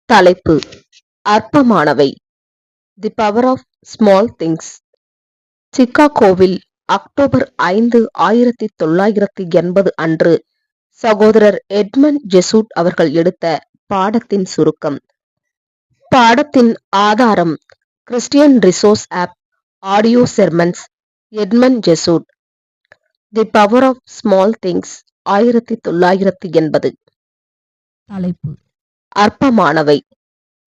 தலைப்பு: அற்பமானவை. The power of small things. சிகாகோவில் அக்டோபர் 5, 1980 அன்று சகோதரர் எட்மண்ட் ஜெசூட் அவர்கள் எடுத்த பாடத்தின் சுருக்கம். பாடத்தின் ஆதாரம்: Christian resource app, audio sermons, Edmund Jesuit. The power of small things, 1980. தலைப்பு: அற்பமானவை.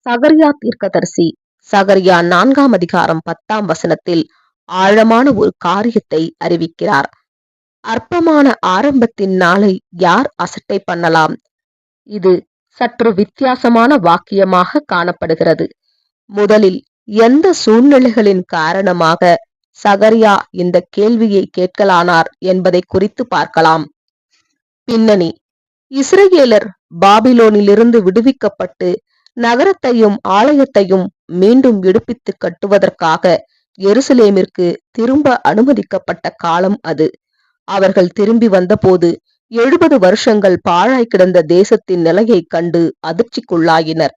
சகரியா தீர்க்கதரிசி சகரியா 4 அதிகாரம் 10 ஆழமான ஒரு காரியத்தை அறிவிக்கிறார். அற்பமான ஆரம்பத்தின் நாளை யார் அசட்டை பண்ணலாம்? இது சற்று வித்தியாசமான வாக்கியமாக காணப்படுகிறது. முதலில் எந்த சூழ்நிலைகளின் காரணமாக சகரியா இந்த கேள்வியை கேட்கலானார் என்பதை குறித்து பார்க்கலாம். பின்னணி: இஸ்ரவேலர் பாபிலோனிலிருந்து விடுவிக்கப்பட்டு நகரத்தையும் ஆலயத்தையும் மீண்டும் எடுப்பித்து கட்டுவதற்காக எருசலேமிற்கு திரும்ப அனுமதிக்கப்பட்ட காலம் அது. அவர்கள் திரும்பி வந்தபோது 70 வருஷங்கள் பாழாய் கிடந்த தேசத்தின் நிலையை கண்டு அதிர்ச்சிக்குள்ளாயினர்.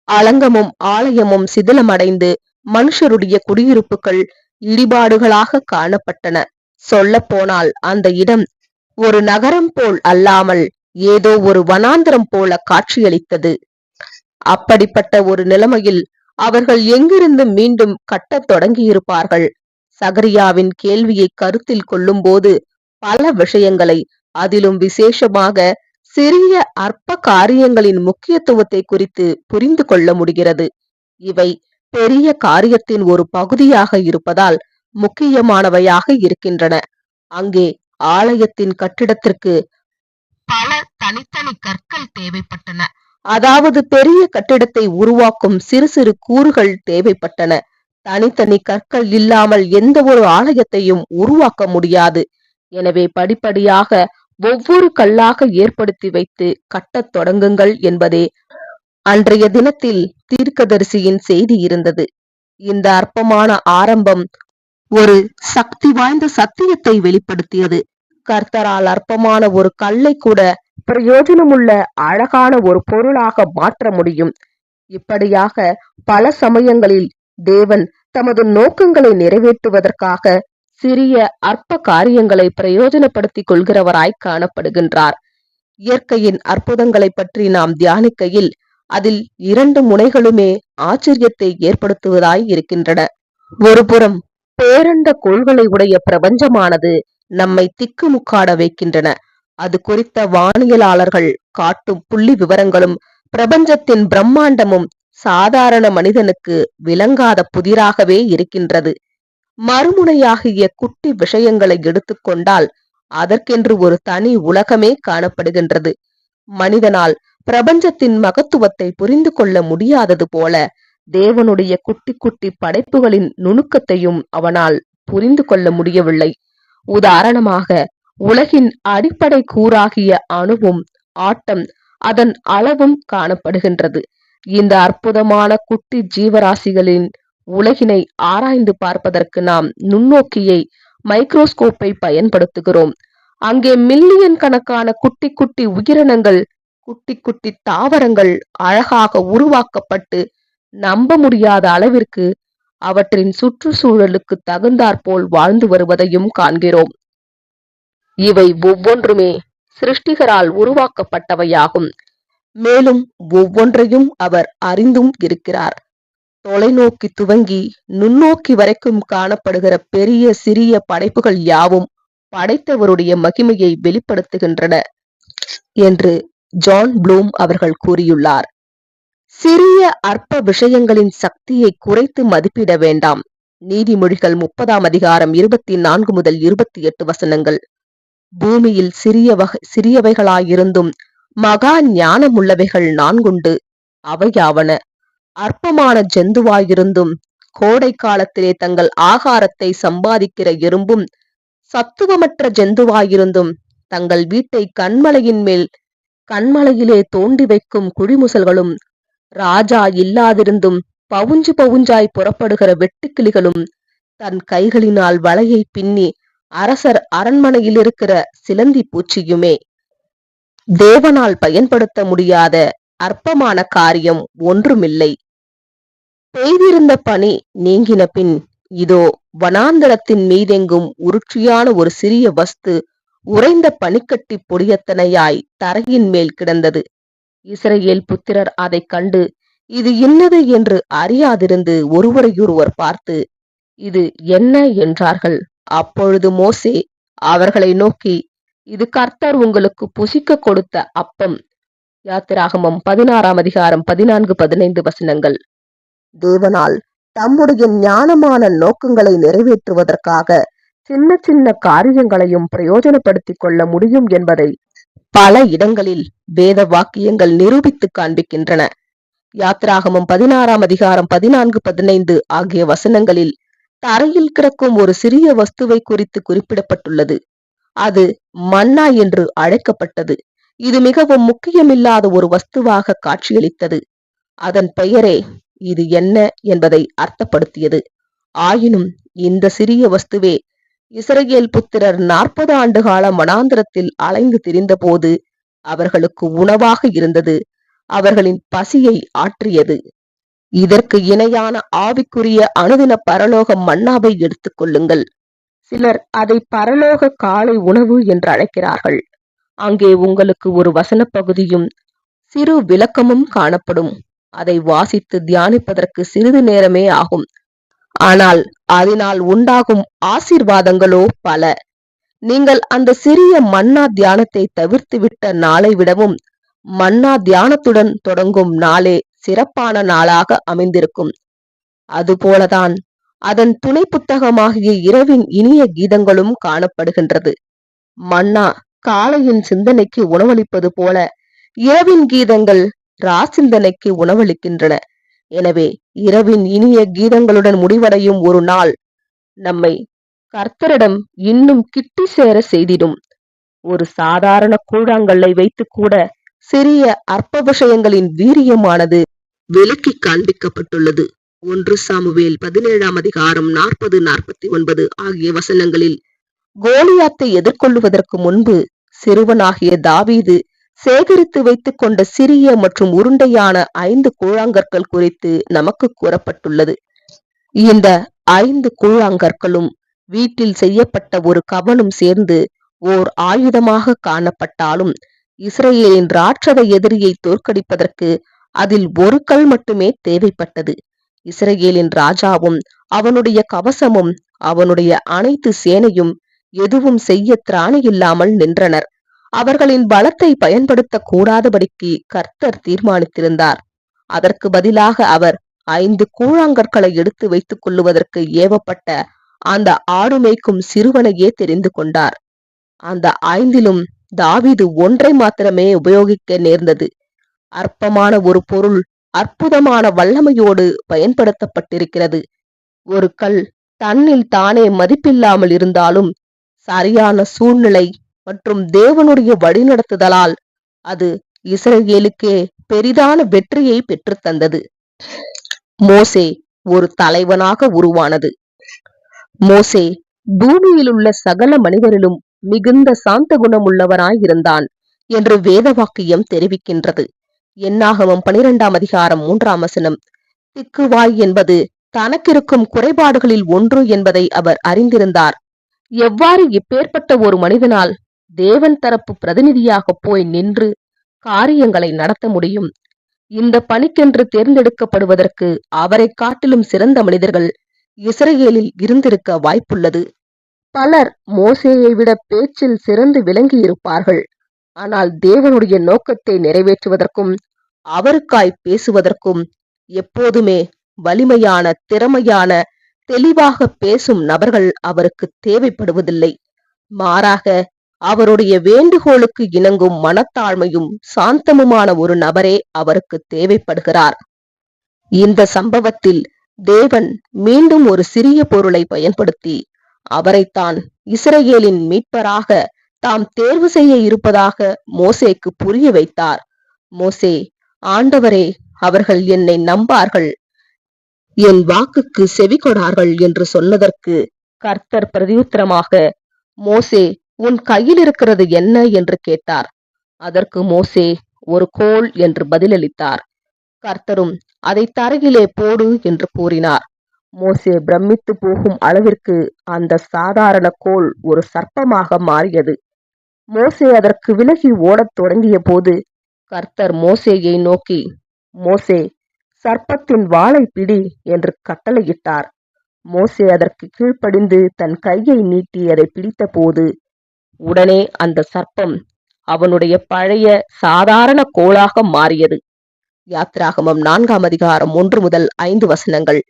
அலங்கமும் ஆலயமும் சிதிலமடைந்து மனுஷருடைய குடியிருப்புகள் இடிபாடுகளாக காணப்பட்டன. சொல்ல போனால் அந்த இடம் ஒரு நகரம் போல் அல்லாமல் ஏதோ ஒரு வனாந்தரம் போல காட்சியளித்தது. அப்படிப்பட்ட ஒரு நிலைமையில் அவர்கள் எங்கிருந்து மீண்டும் கட்டத் தொடங்கியிருப்பார்கள்? சகரியாவின் கேள்வியை கருத்தில் கொள்ளும்போது பல விஷயங்களை, அதிலும் விசேஷமாக சிறிய அற்ப காரியங்களின் முக்கியத்துவத்தை குறித்து புரிந்து கொள்ள முடிகிறது. இவை பெரிய காரியத்தின் ஒரு பகுதியாக இருப்பதால் முக்கியமானவையாக இருக்கின்றன. அங்கே ஆலயத்தின் கட்டிடத்திற்கு பல தனித்தனி கற்கள் தேவைப்பட்டன. அதாவது பெரிய கட்டிடத்தை உருவாக்கும் சிறு சிறு கூறுகள் தேவைப்பட்டன. தனித்தனி கற்கள் இல்லாமல் எந்த ஒரு ஆலயத்தையும் உருவாக்க முடியாது. எனவே படிப்படியாக ஒவ்வொரு கல்லாக ஏற்படுத்தி வைத்து கட்டத் தொடங்குங்கள் என்பதே அன்றைய தினத்தில் தீர்க்கதரிசியின் செய்தி இருந்தது. இந்த அற்பமான ஆரம்பம் ஒரு சக்தி வாய்ந்த சத்தியத்தை வெளிப்படுத்தியது. கர்த்தரால் அற்பமான ஒரு கல்லை கூட பிரயோஜனமுள்ள அழகான ஒரு பொருளாக மாற்ற முடியும். இப்படியாக பல சமயங்களில் தேவன் தமது நோக்கங்களை நிறைவேற்றுவதற்காக சிறிய அற்ப காரியங்களை பிரயோஜனப்படுத்திக் கொள்கிறவராய் காணப்படுகின்றார். இயற்கையின் அற்புதங்களை பற்றி நாம் தியானிக்கையில் அதில் 2 முனைகளுமே ஆச்சரியத்தை ஏற்படுத்துவதாய் இருக்கின்றன. ஒருபுறம் பேரண்ட கோள்களை உடைய பிரபஞ்சமானது நம்மை திக்குமுக்காட வைக்கின்றன. அது குறித்த வானியலாளர்கள் காட்டும் புள்ளி விவரங்களும் பிரபஞ்சத்தின் பிரம்மாண்டமும் சாதாரண மனிதனுக்கு விளங்காத புதிராகவே இருக்கின்றது. மறுமுனையாகிய குட்டி விஷயங்களை எடுத்துக்கொண்டால் அதற்கென்று ஒரு தனி உலகமே காணப்படுகின்றது. மனிதனால் பிரபஞ்சத்தின் மகத்துவத்தை புரிந்து கொள்ள முடியாதது போல தேவனுடைய குட்டி குட்டி படைப்புகளின் நுணுக்கத்தையும் அவனால் புரிந்து கொள்ள முடியவில்லை. உதாரணமாக, உலகின் அடிப்படை கூறாகிய அணுவும் ஆட்டம் அதன் அளவும் காணப்படுகின்றது. இந்த அற்புதமான குட்டி ஜீவராசிகளின் உலகினை ஆராய்ந்து பார்ப்பதற்கு நாம் நுண்ணோக்கியை, மைக்ரோஸ்கோப்பை பயன்படுத்துகிறோம். அங்கே மில்லியன் கணக்கான குட்டி குட்டி உயிரினங்கள், குட்டி குட்டி தாவரங்கள் அழகாக உருவாக்கப்பட்டு நம்ப முடியாத அளவிற்கு அவற்றின் சுற்றுச்சூழலுக்கு தகுந்தாற்போல் வாழ்ந்து வருவதையும் காண்கிறோம். இவை ஒவ்வொன்றுமே சிருஷ்டிகரால் உருவாக்கப்பட்டவையாகும். மேலும் ஒவ்வொன்றையும் அவர் அறிந்தும் இருக்கிறார். தொலைநோக்கி துவங்கி நுண்ணோக்கி வரைக்கும் காணப்படுகிற பெரிய சிறிய படைப்புகள் யாவும் படைத்தவருடைய மகிமையை வெளிப்படுத்துகின்றன என்று ஜான் ப்ளூம் அவர்கள் கூறியுள்ளார். சிறிய அற்ப விஷயங்களின் சக்தியை குறைத்து மதிப்பிட வேண்டாம். நீதிமொழிகள் 30 அதிகாரம் 24 முதல் 28 வசனங்கள். பூமியில் சிறியவைகளாயிருந்தும் மகா ஞானமுள்ளவைகள் 4 அவையாவன. அற்பமான ஜந்துவாயிருந்தும் கோடை காலத்திலே தங்கள் ஆகாரத்தை சம்பாதிக்கிற எறும்பும், சத்துவமற்ற ஜந்துவாயிருந்தும் தங்கள் வீட்டை கண்மலையிலே தோண்டி வைக்கும் குழிமுசல்களும், ராஜா இல்லாதிருந்தும் பவுஞ்சு பவுஞ்சாய் புறப்படுகிற வெட்டுக்கிளிகளும், தன் கைகளினால் வலையை பின்னி அரசர் அரண்மனையில் இருக்கிற சிலந்தி பூச்சியுமே. தேவனால் பயன்படுத்த முடியாத அற்பமான காரியம் ஒன்றுமில்லை. பெய்திருந்த பனி நீங்கின பின் இதோ வனாந்தரத்தின் மீதெங்கும் உருட்சியான ஒரு சிறிய வஸ்து உறைந்த பனிக்கட்டி பொடியத்தனையாய் தரையின் மேல் கிடந்தது. இஸ்ரவேல் புத்திரர் அதைக் கண்டு இது இன்னது என்று அறியாதிருந்து ஒருவரையொருவர் பார்த்து இது என்ன என்றார்கள். அப்பொழுது மோசே அவர்களை நோக்கி, இது கர்த்தர் உங்களுக்கு புசிக்க கொடுத்த அப்பம். யாத்திராகமம் 16ஆம் அதிகாரம் 14-15 வசனங்கள். தேவனால் தம்முடைய ஞானமான நோக்கங்களை நிறைவேற்றுவதற்காக சின்ன சின்ன காரியங்களையும் பிரயோஜனப்படுத்திக் கொள்ள முடியும் என்பதை பல இடங்களில் வேத வாக்கியங்கள் நிரூபித்து காண்பிக்கின்றன. யாத்திராகமம் 16ஆம் அதிகாரம் 14-15 ஆகிய வசனங்களில் தரையில் கிடக்கும் ஒரு சிறிய வஸ்துவை குறித்து குறிப்பிடப்பட்டுள்ளது. அது மன்னா என்று அழைக்கப்பட்டது. இது மிகவும் முக்கியமில்லாத ஒரு வஸ்துவாக காட்சியளித்தது. அதன் பெயரே இது என்ன என்பதை அர்த்தப்படுத்தியது. ஆயினும் இந்த சிறிய வஸ்துவே இஸ்ரவேல் புத்திரர் 40 ஆண்டு கால வனாந்தரத்தில் அலைந்து திரிந்தபோது அவர்களுக்கு உணவாக இருந்தது. அவர்களின் பசியை ஆற்றியது. இதற்கு இணையான ஆவிக்குரிய அனுதின பரலோக மன்னாவை எடுத்துக் கொள்ளுங்கள். சிலர் அதை பரலோக காலை உணவு என்று அழைக்கிறார்கள். அங்கே உங்களுக்கு ஒரு வசன பகுதியும் சிறு விளக்கமும் காணப்படும். அதை வாசித்து தியானிப்பதற்கு சிறிது நேரமே ஆகும். ஆனால் அதனால் உண்டாகும் ஆசீர்வாதங்களோ பல. நீங்கள் அந்த சிறிய மன்னா தியானத்தை தவிர்த்துவிட்ட நாளை விடவும் மன்னா தியானத்துடன் தொடங்கும் நாளே சிறப்பான நாளாக அமைந்திருக்கும். அதுபோலதான் அதன் துணை புத்தகமாகிய இரவின் இனிய கீதங்களும் காணப்படுகின்றது. மன்னா காலையின் சிந்தனைக்கு உணவளிப்பது போல இரவின் கீதங்கள் சிந்தனைக்கு உணவளிக்கின்றன. எனவே இரவின் இனிய கீதங்களுடன் முடிவடையும் ஒரு நாள் நம்மை கர்த்தரிடம் இன்னும் கிட்டி சேர செய்திடும். ஒரு சாதாரண கூழாங்கல்லை வைத்து கூட சிறிய அற்ப விஷயங்களின் வீரியமானது விலக்கி காண்பிக்கப்பட்டுள்ளது. 1 சாமுவேல் 17ஆம் அதிகாரம் 40-49 ஆகிய வசனங்களில் கோலியாத்தை எதிர்கொள்வதற்கு முன்பு சிறுவனாகிய தாவீது சேகரித்து வைத்துக் கொண்ட சிறிய மற்றும் உருண்டையான 5 கூழாங்கற்கள் குறித்து நமக்கு கூறப்பட்டுள்ளது. இந்த 5 கூழாங்கற்களும் வீட்டில் செய்யப்பட்ட ஒரு கவனும் சேர்ந்து ஓர் ஆயுதமாக காணப்பட்டாலும் இஸ்ரவேலின் ராட்சத எதிரியை தோற்கடிப்பதற்கு அதில் ஒரு கல் மட்டுமே தேவைப்பட்டது. இஸ்ரவேலின் ராஜாவும் அவனுடைய கவசமும் அவனுடைய அனைத்து சேனையும் எதுவும் செய்ய திராணி இல்லாமல் நின்றனர். அவர்களின் பலத்தை பயன்படுத்த கூடாதபடிக்கு கர்த்தர் தீர்மானித்திருந்தார். அதற்கு பதிலாக அவர் 5 கூழாங்கற்களை எடுத்து வைத்துக் கொள்ளுவதற்கு ஏவப்பட்ட அந்த ஆடு மேய்க்கும் சிறுவனையே தெரிந்து கொண்டார். அந்த 5லும் தாவீது ஒன்றை மாத்திரமே உபயோகிக்க நேர்ந்தது. அற்பமான ஒரு பொருள் அற்புதமான வல்லமையோடு பயன்படுத்தப்பட்டிருக்கிறது. ஒரு கல் தன்னில் தானே மதிப்பில்லாமல் இருந்தாலும் சரியான சூழ்நிலை மற்றும் தேவனுடைய வழிநடத்துதலால் அது இஸ்ரவேலுக்கே பெரிதான வெற்றியை பெற்று தந்தது. மோசே ஒரு தலைவனாக உருவானது. மோசே பூமியில் உள்ள சகல மனிதரிலும் மிகுந்த சாந்த குணம் உள்ளவனாயிருந்தான் என்று வேத வாக்கியம் தெரிவிக்கின்றது. என்னாகமம் 12ஆம் அதிகாரம் 3ஆம் வசனம். திக்குவாய் என்பது தனக்கிருக்கும் குறைபாடுகளில் ஒன்று என்பதை அவர் அறிந்திருந்தார். எவ்வாறு இப்பேற்பட்ட ஒரு மனிதனால் தேவன் தரப்பு பிரதிநிதியாக போய் நின்று காரியங்களை நடத்த முடியும்? இந்த பணிக்கென்று தேர்ந்தெடுக்கப்படுவதற்கு அவரை காட்டிலும் சிறந்த மனிதர்கள் இஸ்ரவேலில் இருந்திருக்க வாய்ப்புள்ளது. பலர் மோசேயை விட பேச்சில் சிறந்து விளங்கி இருப்பார்கள். ஆனால் தேவனுடைய நோக்கத்தை நிறைவேற்றுவதற்கும் அவருக்காய் பேசுவதற்கும் எப்போதுமே வலிமையான, திறமையான, தெளிவாக பேசும் நபர்கள் அவருக்கு தேவைப்படுவதில்லை. மாறாக அவருடைய வேண்டுகோளுக்கு இணங்கும் மனத்தாழ்மையும் சாந்தமுமான ஒரு நபரே அவருக்கு தேவைப்படுகிறார். இந்த சம்பவத்தில் தேவன் மீண்டும் ஒரு சிறிய பொருளை பயன்படுத்தி அவரைத்தான் இஸ்ரவேலின் மீட்பராக தாம் தேர்வு செய்ய இருப்பதாக மோசேக்கு புரிய வைத்தார். மோசே, ஆண்டவரே, அவர்கள் என்னை நம்பார்கள், என் வாக்குக்கு செவிகொடார்கள் என்று சொன்னதற்கு கர்த்தர் பிரதியுத்தரமாக, மோசே, உன் கையில் இருக்கிறது என்ன என்று கேட்டார். அதற்கு மோசே, ஒரு கோல் என்று பதிலளித்தார். கர்த்தரும் அதை தரையிலே போடு என்று கூறினார். மோசே பிரமித்து போகும் அளவிற்கு அந்த சாதாரண கோல் ஒரு சர்ப்பமாக மாறியது. மோசே அதற்கு விலகி ஓடத் தொடங்கிய போது கர்த்தர் மோசேயை நோக்கி, மோசே, சர்ப்பத்தின் வாளை பிடி என்று கட்டளையிட்டார். மோசே அதற்கு கீழ்ப்படிந்து தன் கையை நீட்டி அதை பிடித்த போது உடனே அந்த சர்ப்பம் அவனுடைய பழைய சாதாரண கோலாக மாறியது. யாத்ராகமம் 4ஆம் அதிகாரம் 1 முதல் 5 வசனங்கள்.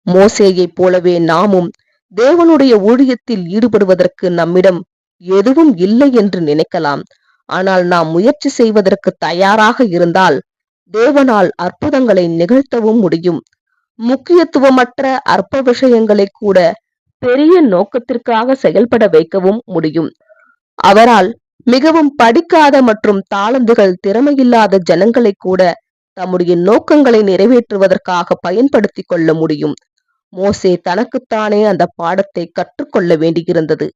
மோசேயைப் போலவே நாமும் தேவனுடைய ஊழியத்தில் ஈடுபடுவதற்கு நம்மிடம் எதுவும் இல்லை என்று நினைக்கலாம். ஆனால் நாம் முயற்சி செய்வதற்கு தயாராக இருந்தால் தேவனால் அற்புதங்களை நிகழ்த்தவும் முடியும். முக்கியத்துவமற்ற அற்ப விஷயங்களை கூட பெரிய நோக்கத்திற்காக செயல்பட வைக்கவும் முடியும். அவரால் மிகவும் படிக்காத மற்றும் தாளந்துகள் திறமையில்லாத ஜனங்களை கூட தம்முடைய நோக்கங்களை நிறைவேற்றுவதற்காக பயன்படுத்திக் கொள்ள முடியும். மோசே தனக்குத்தானே அந்த பாடத்தை கற்றுக்கொள்ள வேண்டியிருந்தது.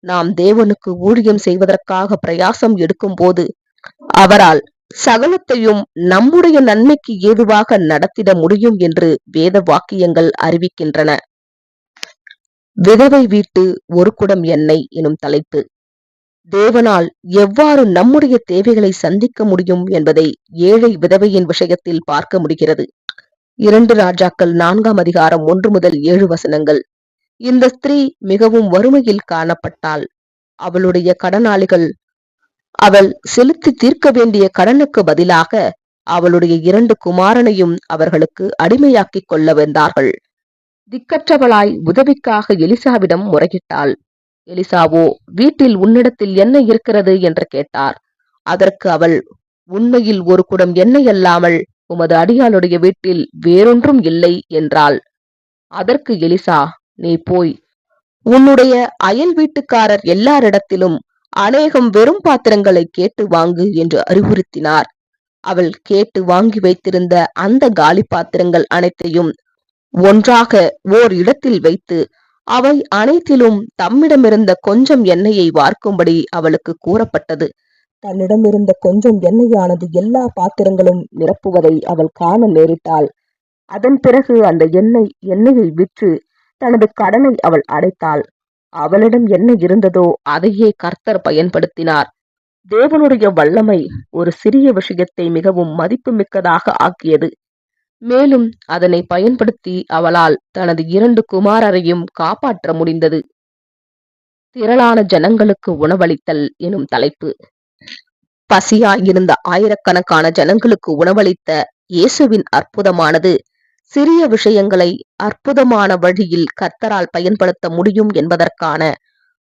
நாம் தேவனுக்கு ஊழியம் செய்வதற்காக பிரயாசம் எடுக்கும் போது அவரால் சகலத்தையும் நம்முடைய நன்மைக்கு ஏதுவாக நடத்திட முடியும் என்று வேத வாக்கியங்கள் அறிவிக்கின்றன. விதவை வீட்டு ஒரு குடம் எண்ணெய் எனும் தலைப்பு. தேவனால் எவ்வாறு நம்முடைய தேவைகளை சந்திக்க முடியும் என்பதை ஏழை விதவையின் விஷயத்தில் பார்க்க முடிகிறது. 2 ராஜாக்கள் 4ஆம் அதிகாரம் 1 முதல் 7 வசனங்கள். இந்த ஸ்திரீ மிகவும் வறுமையில் காணப்பட்டாள். அவளுடைய கடனாளிகள் அவள் செலுத்தி தீர்க்க வேண்டிய கடனுக்கு பதிலாக அவளுடைய 2 குமாரனையும் அவர்களுக்கு அடிமையாக்கிக் கொள்ள வந்தார்கள். திக்கற்றவளாய் உதவிக்காக எலிசாவிடம் முறையிட்டாள். எலிசாவோ, வீட்டில் உன்னிடத்தில் என்ன இருக்கிறது என்று கேட்டார். அதற்கு அவள், உண்மையில் ஒரு குடம் எண்ணெய் அல்லாமல் உமது அடியாளுடைய வீட்டில் வேறொன்றும் இல்லை என்றாள். அதற்கு எலிசா, நீ போய் உன்னுடைய அயல் வீட்டுக்காரர் எல்லாரிடத்திலும் அநேகம் வெறும் பாத்திரங்களை கேட்டு வாங்கு என்று அறிவுறுத்தினார். அவள் கேட்டு வாங்கி வைத்திருந்த அந்த காலி பாத்திரங்கள் அனைத்தையும் ஒன்றாக ஓர் இடத்தில் வைத்து அவை அனைத்திலும் தம்மிடமிருந்த கொஞ்சம் எண்ணெயை வார்க்கும்படி அவளுக்கு கூறப்பட்டது. தன்னிடமிருந்த கொஞ்சம் எண்ணெயானது எல்லா பாத்திரங்களும் நிரப்புவதை அவள் காண நேரிட்டாள். அதன் பிறகு அந்த எண்ணெயை விற்று தனது கடனை அவள் அடைத்தாள். அவளிடம் என்ன இருந்ததோ அதையே கர்த்தர் பயன்படுத்தினார். தேவனுடைய வல்லமை ஒரு சிறிய விஷயத்தை மிகவும் மதிப்புமிக்கதாக ஆக்கியது. மேலும் அதனை பயன்படுத்தி அவளால் தனது 2 குமாரரையும் காப்பாற்ற முடிந்தது. திரளான ஜனங்களுக்கு உணவளித்தல் எனும் தலைப்பு. பசியாயிருந்த ஆயிரக்கணக்கான ஜனங்களுக்கு உணவளித்த இயேசுவின் அற்புதமானது சிறிய விஷயங்களை அற்புதமான வழியில் கர்த்தரால் பயன்படுத்த முடியும் என்பதற்கான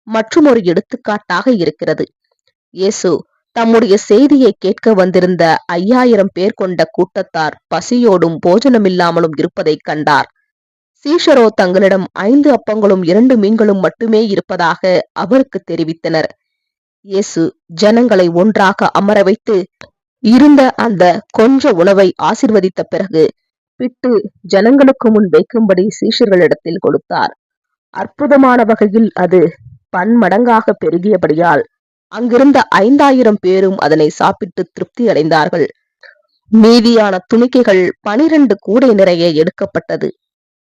மற்றுமொரு எடுத்துக்காட்டாக இருக்கிறது. இயேசு தம்முடைய செய்தியை கேட்க வந்திருந்த 5000 பேர் கொண்ட கூட்டத்தார் பசியோடும் போஜனமில்லாமலும் இருப்பதைக் கண்டார். சீஷரோ தங்களிடம் 5 அப்பங்களும் 2 மீன்களும் மட்டுமே இருப்பதாக அவருக்கு தெரிவித்தனர். இயேசு ஜனங்களை ஒன்றாக அமர வைத்து இருந்த அந்த கொஞ்ச உணவை ஆசீர்வதித்த பிறகு பிட்டு ஜனங்களுக்கு முன் வைக்கும்படி சீஷர்களிடத்தில் கொடுத்தார். அற்புதமான வகையில் அது பன்மடங்காக பெருகியபடியால் அங்கிருந்த 5000 பேரும் அதனை சாப்பிட்டு திருப்தி அடைந்தார்கள். மீதியான துணிக்கைகள் 12 கூடை நிறைய எடுக்கப்பட்டது.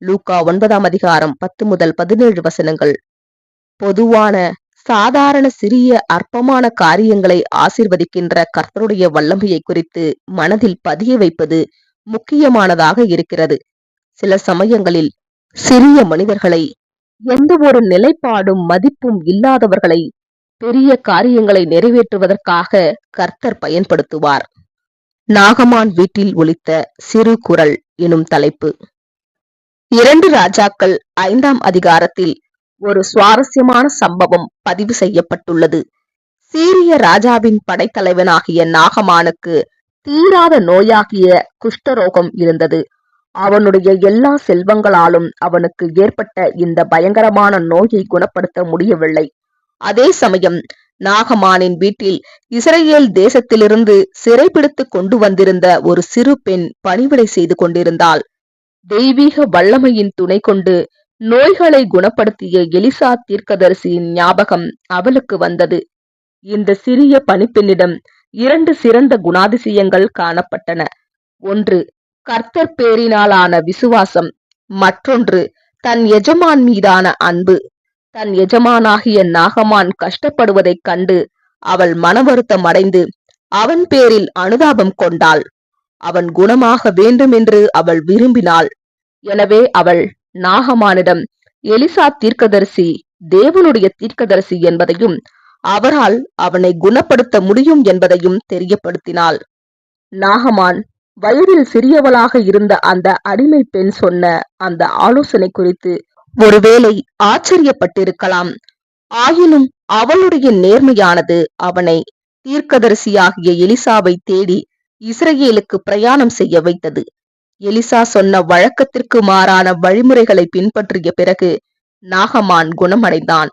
லூக்கா 9ஆம் அதிகாரம் 10 முதல் 17 வசனங்கள். பொதுவான சாதாரண சிறிய அற்பமான காரியங்களை ஆசீர்வதிக்கின்ற கர்த்தருடைய வல்லமையை குறித்து மனதில் பதிய வைப்பது முக்கியமானதாக இருக்கிறது. சில சமயங்களில் சிறிய மனிதர்களை, எந்த ஒரு நிலைப்பாடும் மதிப்பும் இல்லாதவர்களை பெரிய காரியங்களை நிறைவேற்றுவதற்காக கர்த்தர் பயன்படுத்துவார். நாகமான் வீட்டில் ஒலித்த சிறு குரல் எனும் தலைப்பு. 2 ராஜாக்கள் 5ஆம் அதிகாரத்தில் ஒரு சுவாரஸ்யமான சம்பவம் பதிவு செய்யப்பட்டுள்ளது. சீரிய ராஜாவின் படைத்தலைவனாகிய நாகமானுக்கு தீராத நோயாகிய குஷ்டரோகம் இருந்தது. அவனுடைய எல்லா செல்வங்களாலும் அவனுக்கு ஏற்பட்ட இந்த பயங்கரமான நோயை குணப்படுத்த முடியவில்லை. அதே சமயம் நாகமானின் வீட்டில் இஸ்ரேல் தேசத்திலிருந்து சிறைபிடித்து கொண்டு வந்திருந்த ஒரு சிறு பெண் பணிவிடை செய்து கொண்டிருந்தாள். தெய்வீக வல்லமையின் துணை கொண்டு நோய்களை குணப்படுத்திய எலிசா தீர்க்கதரிசியின் ஞாபகம் அவளுக்கு வந்தது. இந்த சிறிய பணிப்பெண்ணிடம் 2 சிறந்த குணாதிசயங்கள் காணப்பட்டன. ஒன்று கர்த்தர் பேரினாலான விசுவாசம், மற்றொன்று தன் எஜமான் மீதான அன்பு. தன் எஜமானாகிய நாகமான் கஷ்டப்படுவதைக் கண்டு அவள் மனவருத்தம் அடைந்து அவன் பேரில் அனுதாபம் கொண்டாள். அவன் குணமாக வேண்டும் என்று அவள் விரும்பினாள். எனவே அவள் நாகமானிடம் எலிசா தீர்க்கதரிசி தேவனுடைய தீர்க்கதரிசி என்பதையும் அவரால் அவனை குணப்படுத்த முடியும் என்பதையும் தெரியப்படுத்தினாள். நாகமான் வயதில் சிறியவளாக இருந்த அந்த அடிமை பெண் சொன்ன அந்த ஆலோசனை குறித்து ஒருவேளை ஆச்சரியப்பட்டிருக்கலாம். ஆயினும் அவளுடைய நேர்மையானது அவனை தீர்க்கதரிசியாகிய எலிசாவை தேடி இஸ்ரவேலுக்கு பிரயாணம் செய்ய வைத்தது. எலிசா சொன்ன வழக்கத்திற்கு மாறான வழிமுறைகளை பின்பற்றிய பிறகு நாகமான் குணமடைந்தான்.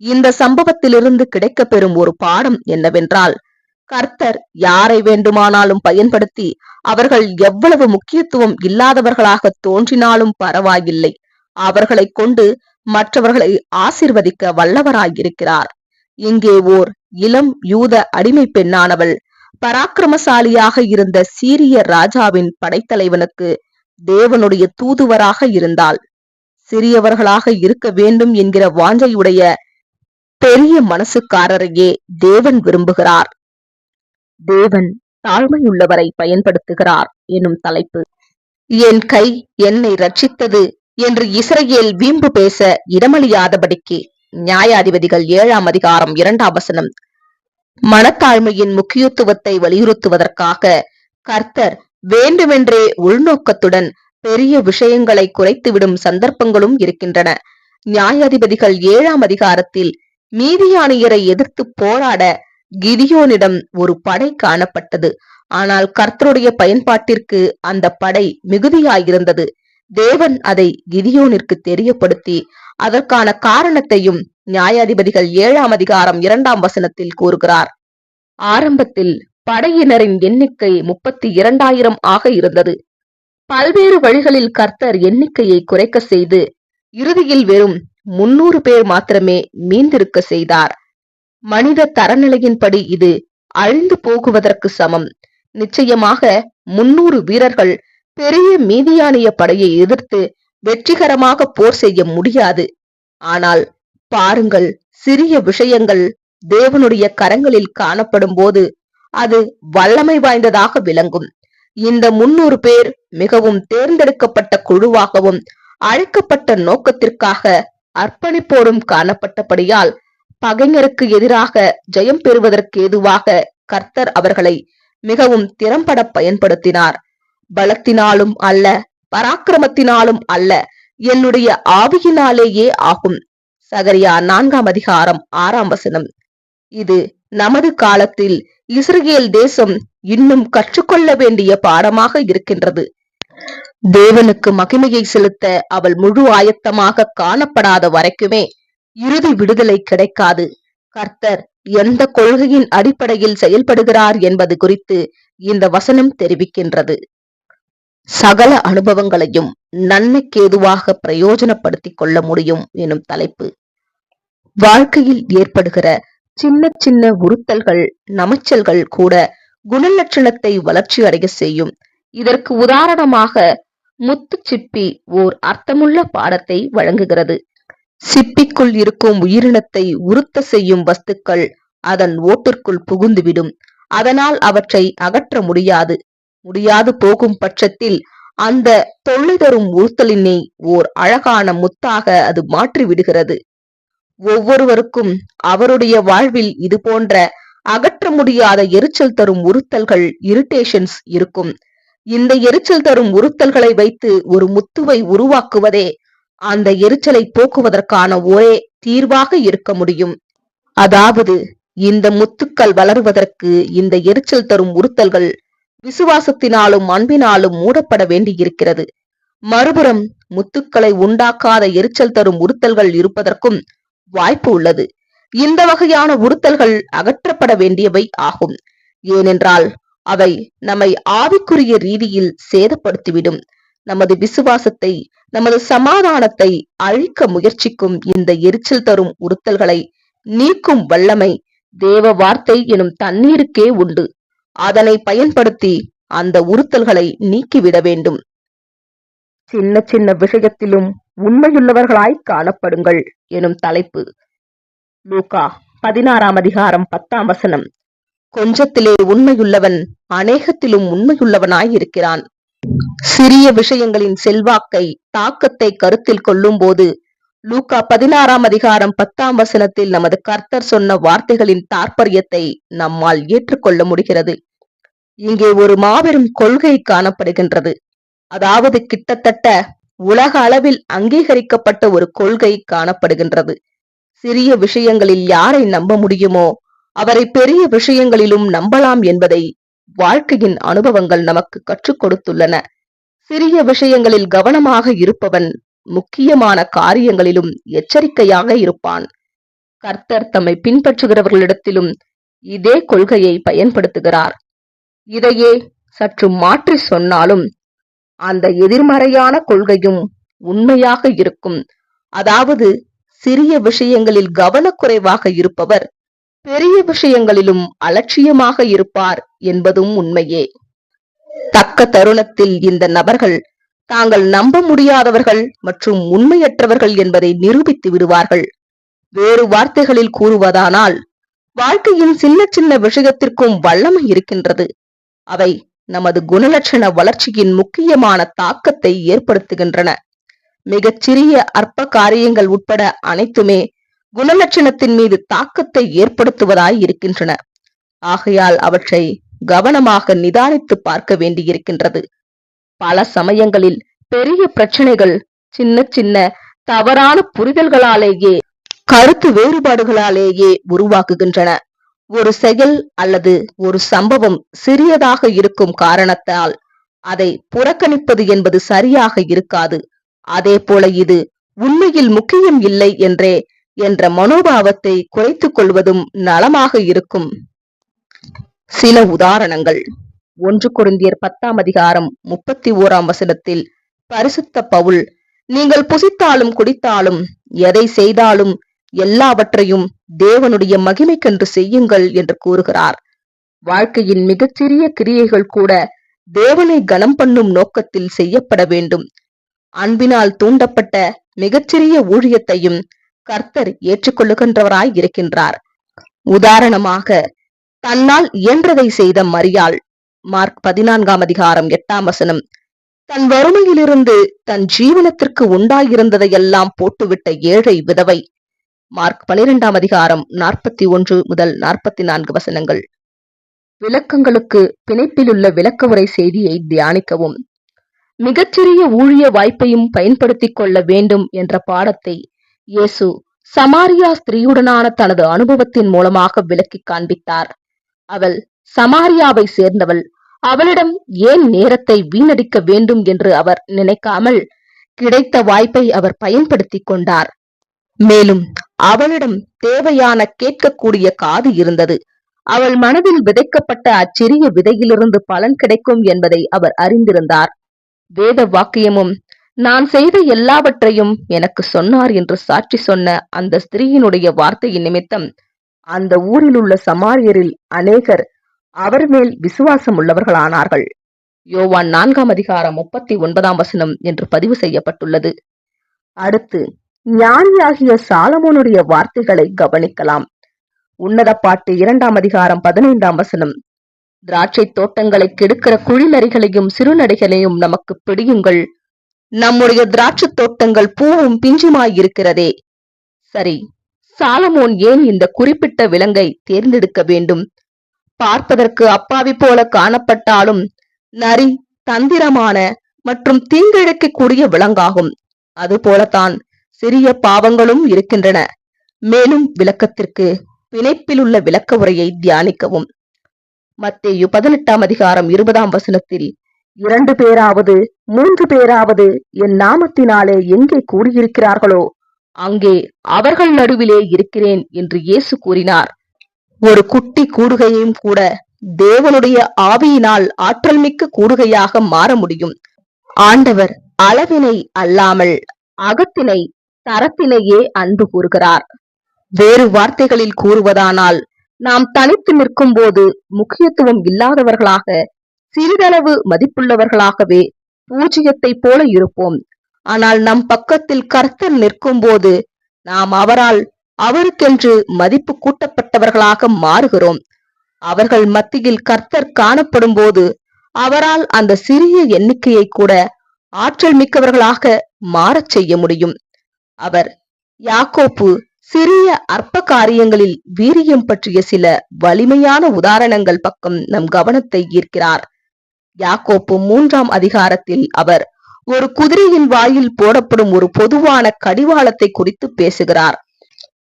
இந்த சம்பவத்திலிருந்து கிடைக்கப்பெறும் ஒரு பாடம் என்னவென்றால், கர்த்தர் யாரை வேண்டுமானாலும் பயன்படுத்தி அவர்கள் எவ்வளவு முக்கியத்துவம் இல்லாதவர்களாக தோன்றினாலும் பரவாயில்லை, அவர்களை கொண்டு மற்றவர்களை ஆசிர்வதிக்க வல்லவராயிருக்கிறார். இங்கே ஓர் இளம் யூத அடிமை பெண்ணானவள் பராக்கிரமசாலியாக இருந்த சீரிய ராஜாவின் படைத்தலைவனுக்கு தேவனுடைய தூதுவராக இருந்தாள். சிறியவர்களாக இருக்க வேண்டும் என்கிற வாஞ்சையுடைய பெரிய மனசுக்காரரையே தேவன் விரும்புகிறார். தேவன் தாழ்மையுள்ளவரை பயன்படுத்துகிறார் எனும் தலைப்பு. என் கை என்னை ரட்சித்தது என்று இஸ்ரவேல் வீம்பு பேச இடமளியாதபடிக்கு நியாயாதிபதிகள் 7ஆம் அதிகாரம் 2ஆம் வசனம். மனத்தாழ்மையின் முக்கியத்துவத்தை வலியுறுத்துவதற்காக கர்த்தர் வேண்டுமென்றே உள்நோக்கத்துடன் பெரிய விஷயங்களை குறைத்துவிடும் சந்தர்ப்பங்களும் இருக்கின்றன. நியாயாதிபதிகள் 7ஆம் அதிகாரத்தில் மீதியானியரை எதிர்த்து போராட கிதியோனிடம் ஒரு படை காணப்பட்டது. ஆனால் கர்த்தருடைய பயன்பாட்டிற்கு அந்த படை மிகுதியாயிருந்தது. தேவன் அதை கிதியோனிற்கு தெரியப்படுத்தி அதற்கான காரணத்தையும் நியாயாதிபதிகள் 7ஆம் அதிகாரம் 2ஆம் வசனத்தில் கூறுகிறார். ஆரம்பத்தில் படையினரின் எண்ணிக்கை 32,000 ஆக இருந்தது. பல்வேறு வழிகளில் கர்த்தர் எண்ணிக்கையை குறைக்க செய்து இறுதியில் வெறும் 300 பேர் மாத்திரமே மீந்திருக்க செய்தார். மனித தரநிலையின்படி இது அழிந்து போகுவதற்கு சமம். நிச்சயமாக 300 வீரர்கள் பெரிய மீதியானிய படையை எதிர்த்து வெற்றிகரமாக போர் செய்ய முடியாது. ஆனால் பாருங்கள், சிறிய விஷயங்கள் தேவனுடைய கரங்களில் காணப்படும் போது அது வல்லமை வாய்ந்ததாக விளங்கும். இந்த 300 பேர் மிகவும் தேர்ந்தெடுக்கப்பட்ட குழுவாகவும் அழைக்கப்பட்ட நோக்கத்திற்காக அர்ப்பணிப்போடும் காணப்பட்டபடியால் பகைஞருக்கு எதிராக ஜெயம் பெறுவதற்கு ஏதுவாக கர்த்தர் அவர்களை மிகவும் திறம்பட பயன்படுத்தினார். பலத்தினாலும் அல்ல, பராக்கிரமத்தினாலும் அல்ல, என்னுடைய ஆவியினாலேயே ஆகும். சகரியா 4ஆம் அதிகாரம் 6ஆம் வசனம். இது நமது காலத்தில் இஸ்ரவேல் தேசம் இன்னும் கற்றுக்கொள்ள வேண்டிய பாடமாக இருக்கின்றது. தேவனுக்கு மகிமையை செலுத்த அவள் முழு ஆயத்தமாக காணப்படாத வரைக்குமே இறுதி விடுதலை கிடைக்காது. கர்த்தர் எந்த கொள்கையின் அடிப்படையில் செயல்படுகிறார் என்பது குறித்து இந்த வசனம் தெரிவிக்கின்றது. சகல அனுபவங்களையும் நன்மைக்கேதுவாக பிரயோஜனப்படுத்திக் கொள்ள முடியும் எனும் தலைப்பு. வாழ்க்கையில் ஏற்படுகிற சின்ன சின்ன உறுத்தல்கள், நமைச்சல்கள் கூட குணலட்சணத்தை வளர்ச்சி அடைய செய்யும். இதற்கு உதாரணமாக முத்துச்சிப்பி ஓர் அர்த்தமுள்ள பாடத்தை வழங்குகிறது. சிப்பிக்குள் இருக்கும் உயிரினத்தை உறுத்த செய்யும் வஸ்துக்கள் அதன் ஓட்டிற்குள் புகுந்துவிடும். அதனால் அவற்றை அகற்ற முடியாது போகும் பட்சத்தில் அந்த தொல்லை தரும் உறுத்தலினை ஓர் அழகான முத்தாக அது மாற்றி விடுகிறது. ஒவ்வொருவருக்கும் அவருடைய வாழ்வில் இது போன்ற அகற்ற முடியாத எரிச்சல் தரும் உறுத்தல்கள், இரிட்டேஷன்ஸ் இருக்கும். இந்த எரிச்சல் தரும் உறுத்தல்களை வைத்து ஒரு முத்துவை உருவாக்குவதே அந்த எரிச்சலை போக்குவதற்கான ஒரே தீர்வாக இருக்க முடியும். அதாவது இந்த முத்துக்கள் வளருவதற்கு இந்த எரிச்சல் தரும் உறுத்தல்கள் விசுவாசத்தினாலும் அன்பினாலும் மூடப்பட வேண்டியிருக்கிறது. மறுபுறம் முத்துக்களை உண்டாக்காத எரிச்சல் தரும் உறுத்தல்கள் இருப்பதற்கும் வாய்ப்பு உள்ளது. இந்த வகையான உறுத்தல்கள் அகற்றப்பட வேண்டியவை ஆகும். ஏனென்றால் அவை நம்மை ஆவிக்குரிய ரீதியில் சேதப்படுத்திவிடும். நமது விசுவாசத்தை, நமது சமாதானத்தை அழிக்க முயற்சிக்கும் இந்த எரிச்சல் தரும் உறுத்தல்களை நீக்கும் வல்லமை தேவ வார்த்தை எனும் தண்ணீருக்கே உண்டு. அதனை பயன்படுத்தி அந்த உறுத்தல்களை நீக்கிவிட வேண்டும். சின்ன சின்ன விஷயத்திலும் உண்மையுள்ளவர்களாய் காணப்படுங்கள் எனும் தலைப்பு. லூக்கா 16:10. கொஞ்சத்திலே உண்மையுள்ளவன் அநேகத்திலும் உண்மையுள்ளவனாய் இருக்கிறான். சிறிய விஷயங்களின் செல்வாக்கை, தாக்கத்தை கருத்தில் கொள்ளும் போது லூக்கா 16:10 நமது கர்த்தர் சொன்ன வார்த்தைகளின் தாற்பயத்தை நம்மால் ஏற்றுக்கொள்ள முடிகிறது. இங்கே ஒரு மாபெரும் கொள்கை காணப்படுகின்றது. அதாவது கிட்டத்தட்ட உலக அளவில் அங்கீகரிக்கப்பட்ட ஒரு கொள்கை காணப்படுகின்றது. சிறிய விஷயங்களில் யாரை நம்ப முடியுமோ அவரை பெரிய விஷயங்களிலும் நம்பலாம் என்பதை வாழ்க்கையின் அனுபவங்கள் நமக்கு கற்றுக் கொடுத்துள்ளன. சிறிய விஷயங்களில் கவனமாக இருப்பவன் முக்கியமான காரியங்களிலும் எச்சரிக்கையாக இருப்பான். கர்த்தர் தம்மை பின்பற்றுகிறவர்களிடத்திலும் இதே கொள்கையை பயன்படுத்துகிறார். இதையே சற்று மாற்றி சொன்னாலும் அந்த எதிர்மறையான கொள்கையும் உண்மையாக இருக்கும். அதாவது சிறிய விஷயங்களில் கவனக்குறைவாக இருப்பவர் பெரிய விஷயங்களிலும் அலட்சியமாக இருப்பார் என்பதும் உண்மையே. தக்க தருணத்தில் இந்த நபர்கள் தாங்கள் நம்ப முடியாதவர்கள் மற்றும் உண்மையற்றவர்கள் என்பதை நிரூபித்து விடுவார்கள். வேறு வார்த்தைகளில் கூறுவதானால், வாழ்க்கையின் சின்ன சின்ன விஷயத்திற்கும் வல்லமை இருக்கின்றது. அவை நமது குணலட்சண வளர்ச்சியின் முக்கியமான தாக்கத்தை ஏற்படுத்துகின்றன. மிகச்சிறிய அற்ப காரியங்கள் உட்பட அனைத்துமே குணலட்சணத்தின் மீது தாக்கத்தை ஏற்படுத்துவதாய் இருக்கின்றன. ஆகையால் அவற்றை கவனமாக நிதானித்து பார்க்க வேண்டியிருக்கின்றது. பல சமயங்களில் பெரிய பிரச்சனைகள் சின்ன சின்ன தவறான புரிதல்களாலேயே, கருத்து வேறுபாடுகளாலேயே உருவாக்குகின்றன. ஒரு செயல் அல்லது ஒரு சம்பவம் சிறியதாக இருக்கும் காரணத்தால் அதை புறக்கணிப்பது என்பது சரியாக இருக்காது. அதே போல இது உண்மையில் முக்கியம் இல்லை என்ற மனோபாவத்தை குறைத்துக் கொள்வதும் நலமாக இருக்கும். சில உதாரணங்கள். 1 கொரிந்தியர் 10:31 பரிசுத்த பவுல், நீங்கள் புசித்தாலும் குடித்தாலும் எதை செய்தாலும் எல்லாவற்றையும் தேவனுடைய மகிமைக்கென்று செய்யுங்கள் என்று கூறுகிறார். வாழ்க்கையின் மிகச்சிறிய கிரியைகள் கூட தேவனை கனம் பண்ணும் நோக்கத்தில் செய்யப்பட வேண்டும். அன்பினால் தூண்டப்பட்ட மிகச்சிறிய ஊழியத்தையும் கர்த்தர் ஏற்றுக்கொள்ளுகின்றவராய் இருக்கின்றார். உதாரணமாக, தன்னால் இயன்றதை செய்த மரியாள், மார்க் 14:8, தன் வறுமையிலிருந்து தன் ஜீவனத்திற்கு உண்டாயிருந்ததையெல்லாம் போட்டுவிட்ட ஏழை விதவை, மார்க் 12:41-44. விளக்கங்களுக்கு பிணைப்பிலுள்ள விளக்க உரை செய்தியை தியானிக்கவும். மிகச்சிறிய ஊழிய வாய்ப்பையும் பயன்படுத்திக் கொள்ள வேண்டும் என்ற பாடத்தை இயேசு சமாரியா ஸ்திரீயுடனான தனது அனுபவத்தின் மூலமாக விளக்கி காண்பித்தார். அவள் சமாரியாவை சேர்ந்தவள். அவளிடம் ஏன் நேரத்தை வீணடிக்க வேண்டும் என்று அவர் நினைக்காமல் கிடைத்த வாய்ப்பை அவர் பயன்படுத்திக் கொண்டார். மேலும் அவளிடம் தேவையான கேட்கக்கூடிய காது இருந்தது. அவள் மனதில் விதைக்கப்பட்ட அச்சிறிய விதையிலிருந்து பலன் கிடைக்கும் என்பதை அவர் அறிந்திருந்தார். வேத வாக்கியமும் நான் செய்த எல்லாவற்றையும் எனக்கு சொன்னார் என்று சாட்சி சொன்ன அந்த ஸ்திரீயினுடைய வார்த்தையின் நிமித்தம் அந்த ஊரில் உள்ள சமாரியரில் அநேகர் அவர் மேல் விசுவாசம் உள்ளவர்களானார்கள். யோவான் 4:39 என்று பதிவு செய்யப்பட்டுள்ளது. அடுத்து ஞானியாகிய சாலமோனுடைய வார்த்தைகளை கவனிக்கலாம். உன்னத பாட்டு 2:15. திராட்சை தோட்டங்களை கெடுக்கிற குழிநரிகளையும் சிறுநடைகளையும் நமக்கு பிடியுங்கள். நம்முடைய திராட்சை தோட்டங்கள் பூவும் பிஞ்சுமாயிருக்கிறதே. சரி, சாலமோன் ஏன் இந்த குறிப்பிட்ட விலங்கை தேர்ந்தெடுக்க வேண்டும்? பார்ப்பதற்கு அப்பாவி போல காணப்பட்டாலும் நரி தந்திரமான மற்றும் தீங்கிழைக்கக்கூடிய விலங்காகும். அதுபோலத்தான் சிறிய பாவங்களும் இருக்கின்றன. மேலும் விளக்கத்திற்கு பிணைப்பிலுள்ள விளக்க உரையை தியானிக்கவும். மத்தேயு 18:20 2 பேராவது 3 பேராவது என் நாமத்தினாலே எங்கே கூடியிருக்கிறார்களோ அங்கே அவர்கள் நடுவிலே இருக்கிறேன் என்று இயேசு கூறினார். ஒரு குட்டி கூடுகையும் கூட தேவனுடைய ஆவியினால் ஆற்றல் மிக்க கூடுகையாக மாற முடியும். ஆண்டவர் அளவினை அல்லாமல் அகத்தினை, தரத்தினையே அன்பு கூறுகிறார். வேறு வார்த்தைகளில் கூறுவதானால், நாம் தனித்து நிற்கும் போது முக்கியத்துவம் இல்லாதவர்களாக, சிறிதளவு மதிப்புள்ளவர்களாகவே பூஜ்யத்தை போல இருப்போம். ஆனால் நம் பக்கத்தில் கர்த்தர் நிற்கும் போது நாம் அவரால் அவருக்கென்று மதிப்பு கூட்டப்பட்டவர்களாக மாறுகிறோம். அவர்கள் மத்தியில் கர்த்தர் காணப்படும் போது அவரால் அந்த சிறிய எண்ணிக்கையை கூட ஆற்றல் மிக்கவர்களாக மாறச் செய்ய முடியும். அவர் யாக்கோப்பு சிறிய அற்ப காரியங்களில் வீரியம் பற்றிய சில வலிமையான உதாரணங்கள் பக்கம் நம் கவனத்தை ஈர்க்கிறார். யாக்கோப்பு 3ஆம் அதிகாரத்தில் அவர் ஒரு குதிரையின் வாயில் போடப்படும் ஒரு பொதுவான கடிவாளத்தை குறித்து பேசுகிறார்.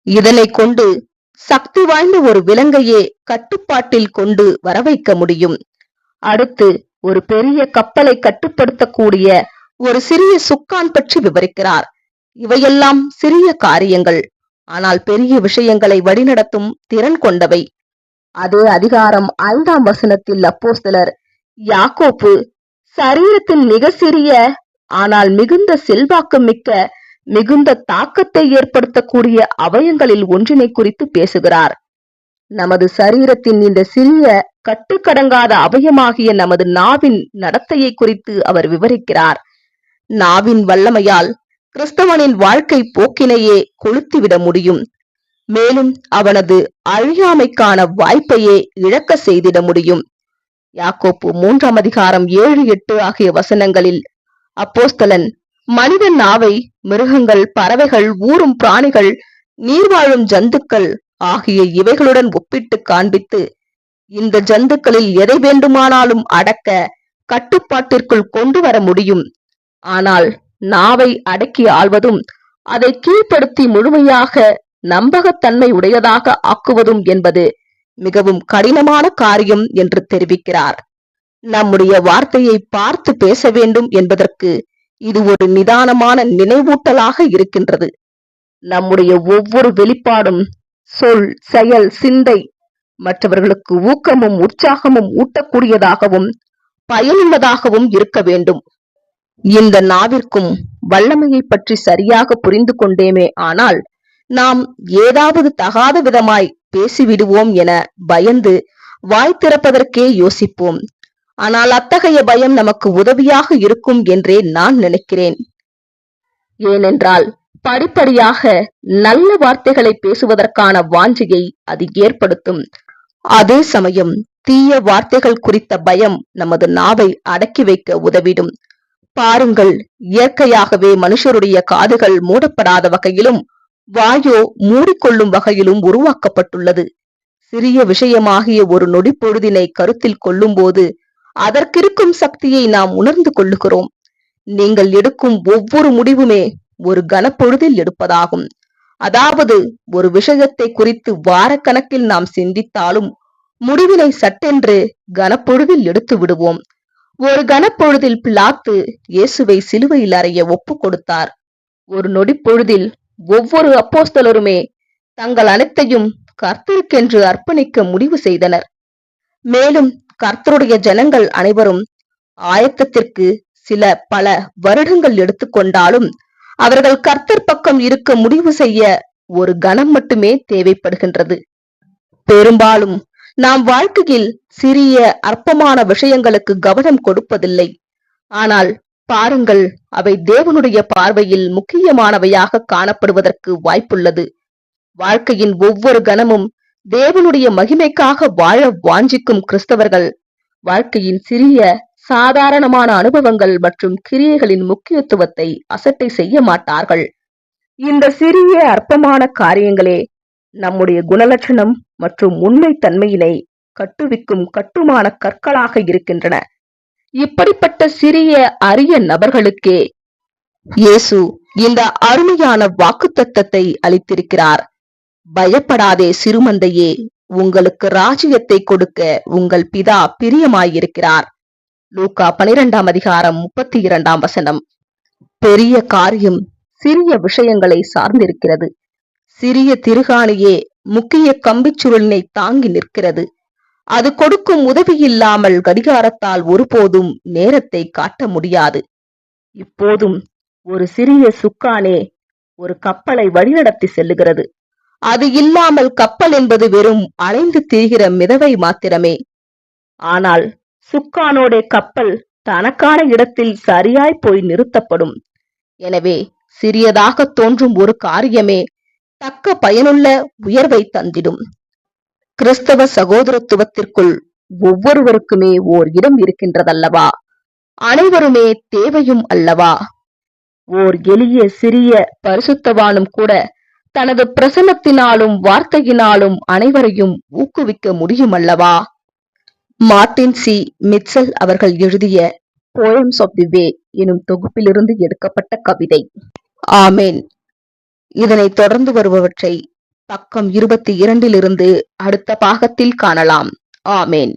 இதனை கொண்டு சக்தி வாய்ந்த ஒரு விலங்கையே கட்டுப்பாட்டில் கொண்டு வர வைக்க முடியும். அடுத்து ஒரு பெரிய கப்பலை கட்டுப்படுத்தக்கூடிய ஒரு சிறிய சுக்கான் பற்றி விவரிக்கிறார். இவையெல்லாம் சிறிய காரியங்கள், ஆனால் பெரிய விஷயங்களை வழிநடத்தும் திறன் கொண்டவை. அதே அதிகாரம் 5ஆம் வசனத்தில் அப்போஸ்தலர் யாக்கோப்பு சரீரத்தின் மிக சிறிய ஆனால் மிகுந்த செல்வாக்கு மிக்க, மிகுந்த தாக்கத்தை ஏற்படுத்தக்கூடிய அவயங்களில் ஒன்றினை குறித்து பேசுகிறார். நமது சரீரத்தின் இந்த சிறிய கட்டுக்கடங்காத அவயமாகிய நமது நாவின் நடத்தையை குறித்து அவர் விவரிக்கிறார். நாவின் வல்லமையால் கிறிஸ்தவனின் வாழ்க்கை போக்கினையே கொளுத்திவிட முடியும். மேலும் அவனது அழியாமைக்கான வாய்ப்பையே இழக்க செய்திட முடியும். யாக்கோப்பு 3ஆம் அதிகாரம் 7, 8 ஆகிய வசனங்களில் அப்போஸ்தலன் மனிதன் நாவை மிருகங்கள், பறவைகள், ஊரும் பிராணிகள், நீர்வாழும் ஜந்துக்கள் ஆகிய இவைகளுடன் ஒப்பிட்டு காண்பித்து, இந்த ஜந்துக்களில் எதை வேண்டுமானாலும் அடக்க, கட்டுப்பாட்டிற்குள் கொண்டு வர முடியும். ஆனால் நாவை அடக்கி ஆள்வதும் அதை கீழ்ப்படுத்தி முழுமையாக நம்பகத்தன்மை உடையதாக ஆக்குவதும் என்பது மிகவும் கடினமான காரியம் என்று தெரிவிக்கிறார். நம்முடைய வார்த்தையை பார்த்து பேச வேண்டும் என்பதற்கு இது ஒரு நிதானமான நினைவூட்டலாக இருக்கின்றது. நம்முடைய ஒவ்வொரு வெளிப்பாடும் சொல், செயல், சிந்தை மற்றவர்களுக்கு ஊக்கமும் உற்சாகமும் ஊட்டக்கூடியதாகவும் பயனுள்ளதாகவும் இருக்க வேண்டும். இந்த நாவிற்கும் வல்லமையை பற்றி சரியாக புரிந்து கொண்டேமே ஆனால் நாம் ஏதாவது தகாத விதமாய் பேசிவிடுவோம் என பயந்து வாய் திறப்பதற்கே யோசிப்போம். ஆனால் அத்தகைய பயம் நமக்கு உதவியாக இருக்கும் என்றே நான் நினைக்கிறேன். ஏனென்றால் படிப்படியாக நல்ல வார்த்தைகளை பேசுவதற்கான வாஞ்சையை அது ஏற்படுத்தும். அதே சமயம் தீய வார்த்தைகள் குறித்த பயம் நமது நாவை அடக்கி வைக்க உதவிடும். பாருங்கள், இயற்கையாகவே மனுஷருடைய காதுகள் மூடப்படாத வகையிலும் வாயோ மூடிக்கொள்ளும் வகையிலும் உருவாக்கப்பட்டுள்ளது. சிறிய விஷயமாகிய ஒரு நொடி பொழுதினை கருத்தில் கொள்ளும் போது அதற்கிருக்கும் சக்தியை நாம் உணர்ந்து கொள்ளுகிறோம். நீங்கள் எடுக்கும் ஒவ்வொரு முடிவுமே ஒரு கனப்பொழுதில் எடுப்பதாகும். அதாவது ஒரு விஷயத்தை குறித்து வாரக்கணக்கில் நாம் சிந்தித்தாலும் முடிவினை சட்டென்று கனப்பொழுதில் எடுத்து விடுவோம். ஒரு கனப்பொழுதில் பிலாத்து இயேசுவை சிலுவையில் அறைய ஒப்பு கொடுத்தார். ஒரு நொடி பொழுதில் ஒவ்வொரு அப்போஸ்தலருமே தங்கள் அனைத்தையும் கர்த்தருக்கென்று அர்ப்பணிக்க முடிவு செய்தனர். மேலும் கர்த்தருடைய ஜனங்கள் அனைவரும் ஆயத்தத்திற்கு பல வருடங்கள் எடுத்துக்கொண்டாலும் அவர்கள் கர்த்தர் பக்கம் இருக்க முடிவு செய்ய ஒரு கணம் மட்டுமே தேவைப்படுகின்றது. பெரும்பாலும் நாம் வாழ்க்கையில் சிறிய அற்பமான விஷயங்களுக்கு கவனம் கொடுப்பதில்லை. ஆனால் பாருங்கள், அவை தேவனுடைய பார்வையில் முக்கியமானவையாக காணப்படுவதற்கு வாய்ப்புள்ளது. வாழ்க்கையின் ஒவ்வொரு கணமும் தேவனுடைய மகிமைக்காக வாழ வாஞ்சிக்கும் கிறிஸ்தவர்கள் வாழ்க்கையின் சிறிய சாதாரணமான அனுபவங்கள் மற்றும் கிரியைகளின் முக்கியத்துவத்தை அசட்டை செய்ய மாட்டார்கள். இந்த சிறிய அற்பமான காரியங்களே நம்முடைய குணலட்சணம் மற்றும் உண்மை தன்மையினை கட்டுவிக்கும் கட்டுமான கற்களாக இருக்கின்றன. இப்படிப்பட்ட சிறிய அரிய நபர்களுக்கே இயேசு இந்த அருமையான வாக்குத்தத்தத்தை அளித்திருக்கிறார். பயப்படாதே சிறுமந்தையே, உங்களுக்கு ராஜ்யத்தை கொடுக்க உங்கள் பிதா பிரியமாயிருக்கிறார். லூக்கா 12ஆம் அதிகாரம் 32ஆம் வசனம். பெரிய காரியம் சிறிய விஷயங்களை சார்ந்திருக்கிறது. சிறிய திருகாணியே முக்கிய கம்பிச்சுருளினை தாங்கி நிற்கிறது. அது கொடுக்கும் உதவி இல்லாமல் கடிகாரத்தால் ஒருபோதும் நேரத்தை காட்ட முடியாது. இப்போதும் ஒரு சிறிய சுக்கானே ஒரு கப்பலை வழிநடத்தி செல்லுகிறது. அது இல்லாமல் கப்பல் என்பது வெறும் அலைந்து திரிகிற மிதவை மாத்திரமே. ஆனால் சுக்கானோட கப்பல் தனக்கான இடத்தில் சரியாய் போய் நிறுத்தப்படும். எனவே சிறியதாக தோன்றும் ஒரு காரியமே தக்க பயனுள்ள உயர்வை தந்திடும். கிறிஸ்தவ சகோதரத்துவத்திற்குள் ஒவ்வொருவருக்குமே ஓர் இடம் இருக்கின்றதல்லவா? அனைவருமே தேவையும் அல்லவா? ஓர் எளிய சிறிய பரிசுத்தவானும் கூட தனது பிரசன்னத்தினாலும் வார்த்தையினாலும் அனைவரையும் ஊக்குவிக்க முடியும் அல்லவா? மார்டின் சி மிட்சல் அவர்கள் எழுதிய போயம்ஸ் ஆஃப் தி வே எனும் தொகுப்பிலிருந்து எடுக்கப்பட்ட கவிதை. ஆமேன். இதனை தொடர்ந்து வருபவற்றை பக்கம் 22 அடுத்த பாகத்தில் காணலாம். ஆமேன்.